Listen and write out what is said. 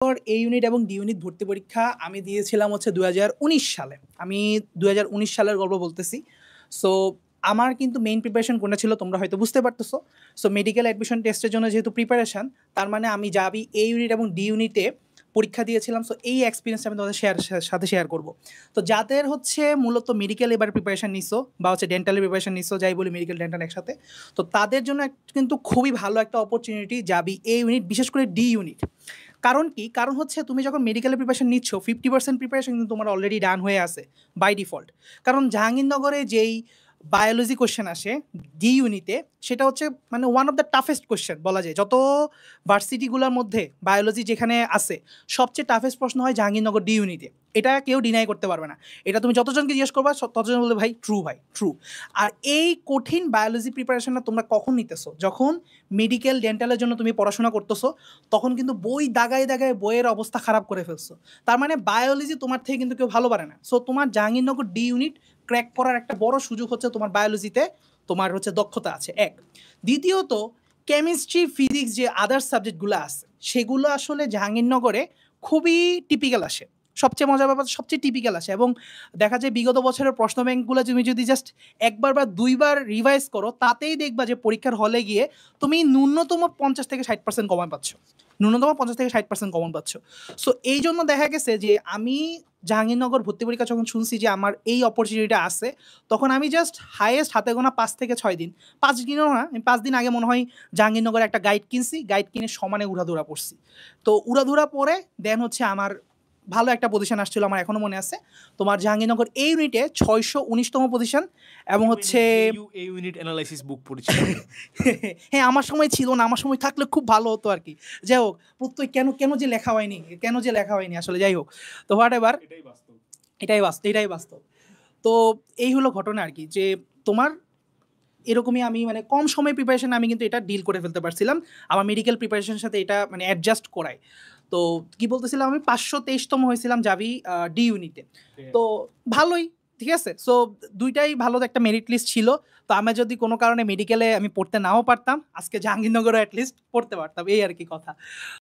জাহাঙ্গীরনগর এ unit এবং D unit ভর্তি পরীক্ষা আমি দিয়েছিলাম হচ্ছে 2019 সালে। আমি 2019 সালের গল্প বলতেছি। সো আমার কিন্তু মেইন প্রিপারেশন কোনটা ছিল তোমরা হয়তো বুঝতে পারতেছো। সো মেডিকেল অ্যাডমিশন টেস্টের জন্য যেহেতু প্রিপারেশন, তার মানে আমি যাবি এ ইউনিট এবং ডি ইউনিটে পরীক্ষা দিয়েছিলাম। সো এই এক্সপিরিয়েন্সটা আমি তোমাদের সাথে শেয়ার করবো। তো যাদের হচ্ছে মূলত মেডিকেল এবার প্রিপারেশন নিছো বা হচ্ছে ডেন্টালের প্রিপারেশন নিছো, যাই বলি মেডিকেল ডেন্টাল একসাথে, তো তাদের জন্য কিন্তু খুবই ভালো একটা অপরচুনিটি যাবি এ ইউনিট, বিশেষ করে ডি ইউনিট। কারণ কি? কারণ হচ্ছে তুমি যখন মেডিকেলের প্রিপারেশন নিচ্ছ 50% প্রিপারেশন কিন্তু তোমার অলরেডি ডান হয়ে আছে বাই ডিফল্ট। কারণ জাহাঙ্গীরনগরে যেই বায়োলজি কোশ্চেন আসে ডি ইউনিটে, সেটা হচ্ছে মানে one of the toughest question বলা যায়। যত ভার্সিটিগুলোর মধ্যে বায়োলজি যেখানে আছে, সবচেয়ে টাফেস্ট প্রশ্ন হয় জাহাঙ্গীরনগর ডি ইউনিটে। এটা কেউ ডিনাই করতে পারবে না। এটা তুমি যতজনকে জিজ্ঞেস করবা ততজন বলবে ভাই ট্রু, ভাই ট্রু। আর এই কঠিন বায়োলজি প্রিপারেশনটা তোমরা কখন নিতেছো? যখন মেডিকেল ডেন্টালের জন্য তুমি পড়াশোনা করতেছো, তখন কিন্তু বই দাগায় দাগায় বইয়ের অবস্থা খারাপ করে ফেলছো। তার মানে বায়োলজি তোমার থেকে কিন্তু কেউ ভালো পারে না। সো তোমার জাহাঙ্গীরনগর ডি ইউনিট ক্র্যাক করার একটা বড় সুযোগ হচ্ছে তোমার বায়োলজিতে তোমার হচ্ছে দক্ষতা আছে, এক। দ্বিতীয়ত, কেমিস্ট্রি ফিজিক্স যে আদার্স সাবজেক্টগুলো আছে, সেগুলো আসলে জাহাঙ্গীরনগরে খুবই টিপিক্যাল আসে। সবচেয়ে মজার ব্যাপার, সবচেয়ে টিপিক্যাল আসে। এবং দেখা যায় বিগত বছরের প্রশ্ন ব্যাংকগুলো তুমি যদি জাস্ট একবার বা দুইবার রিভাইজ করো, তাতেই দেখবা যে পরীক্ষার হলে গিয়ে তুমি ন্যূনতম 50 থেকে 60% কমন পাচ্ছ। ন্যূনতম 50 থেকে 60% কমন পাচ্ছ। সো এই জন্য দেখা গেছে যে আমি জাহাঙ্গীরনগর ভর্তি পরীক্ষা যখন শুনছি যে আমার এই অপরচুনিটিটা আছে, তখন আমি জাস্ট হাইয়েস্ট হাতে গোনা 5 থেকে 6 দিন, 5 দিনও না, আমি 5 দিন আগে মনে হয় জাহাঙ্গীরনগরে একটা গাইড কিনছি, গাইড কিনে সমানে উড়াধুরা পড়ছি। তো উড়াধুরা পরে দেন হচ্ছে আমার ভালো একটা পজিশন আসছিল, আমার এখনো মনে আছে। তোমার জাহাঙ্গীরনগর এই ইউনিটে 619তম পজিশন। এবং হচ্ছে এই ইউনিট অ্যানালাইসিস বুক পড়েছিল। হ্যাঁ, আমার সময় ছিল না, আমার সময় থাকলে খুব ভালো হতো আর কি। যাই হোক, প্রত্যয় কেন কেন যে লেখা হয়নি, কেন যে লেখা হয়নি আসলে, যাই হোক। তো হোয়াট এভার, এটাই বাস্তব। তো এই হলো ঘটনা আর কি, যে তোমার এরকমই আমি মানে কম সময় প্রিপারেশন আমি কিন্তু এটা ডিল করে ফেলতে পারছিলাম আমার মেডিকেল প্রিপারেশনের সাথে, এটা মানে অ্যাডজাস্ট করাই। তো কি বলতেছিলাম, আমি 523তম হয়েছিলাম যাবি ডি ইউনিটে। তো ভালোই, ঠিক আছে। সো দুইটাই ভালো একটা মেরিট লিস্ট ছিল। তো আমি যদি কোনো কারণে মেডিকেলে আমি পড়তে নাও পারতাম, আজকে জাহাঙ্গীরনগরে অ্যাটলিস্ট পড়তে পারতাম, এই আর কি কথা।